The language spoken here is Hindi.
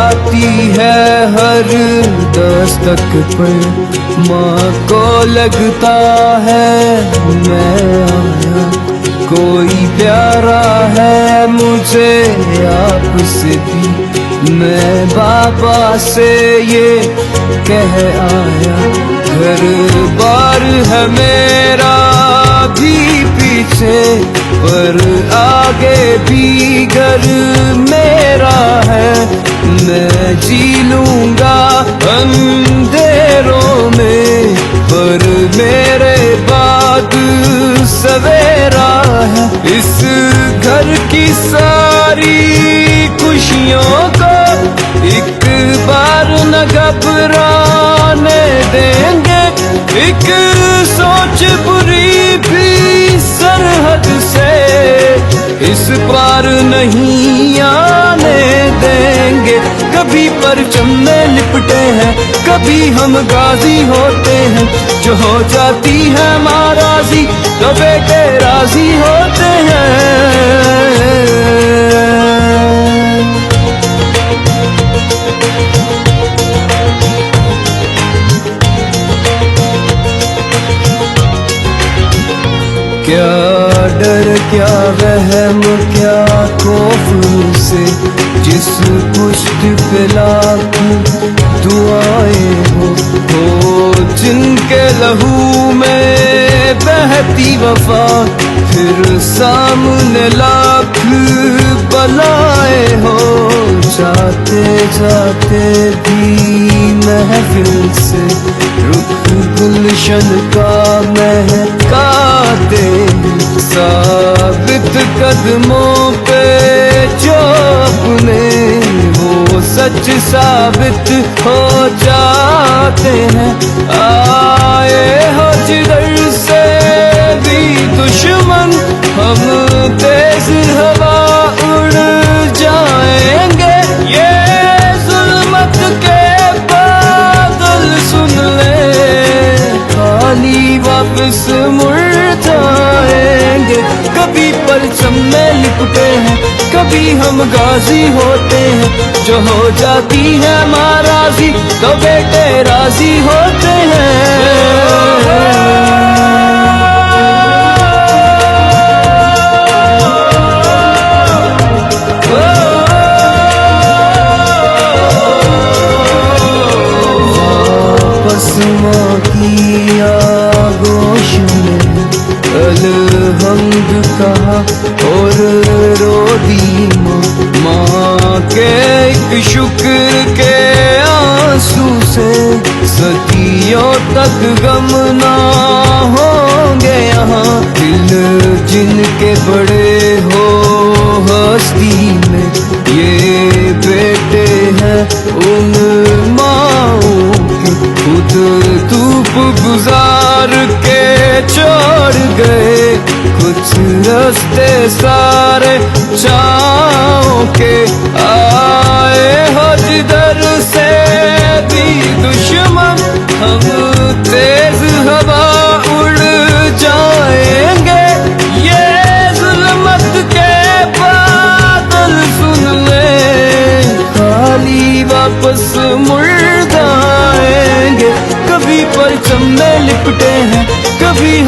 आती है हर दस्तक पर। माँ को लगता है मैं आया, कोई प्यारा है मुझे आपसे भी। मैं बाबा से ये कह आया, घर बार है मेरा भी पीछे, पर आगे भी घर मेरा है। मैं जी लूंगा अंधेरों में, पर मेरे बाद सवेरा है। इस घर की सारी खुशियों को एक बार न घबराने देंगे। एक सोच बुरी भी सरहद से इस पार नहीं आने देंगे। कभी परचम में लिपटे हैं, कभी हम गाजी होते हैं। जो हो जाती है माँ राजी, तो बेटे राजी होते हैं। क्या डर क्या वहम क्या खौफ से, जिस पुष्ट पे लाख दुआएं हो जिनके लहू में बहती वफा। फिर सामने लाख बलाएं हो, जाते जाते भी महफिल से रुख गुलशन का महकाते। साबित कदमों पे जो अपने वो सच साबित हो जाते हैं। आए हो जिधर से भी दुश्मन, हम तेज हवा उड़ जाएंगे। ये जुल्मत के बादल सुन ले, खाली वापस मुड़ जाएंगे। कभी परचम में लिपटे हैं, कभी हम गाजी होते हैं। जो हो जाती है माँ राजी, तो बेटे राजी होते हैं। माँ की आगोश में अलहम्द कहा और रो दी माँ के एक शुक्र के आंसू से। सदियों तक गम ना होंगे यहाँ, दिल जिनके बड़े हो हस्ती में। ये बेटे हैं उन माँओं के, खुद धूप गुजार के छोड़ गए कुछ रास्ते सारे छाँव के। आए हो जिधर से भी दुश्मन, हम तेज हवा उड़ जाएंगे। ये जुल्मत के बादल सुन ले, खाली वापस मुड़ जाएंगे। कभी परचम में लिपटे हैं, कभी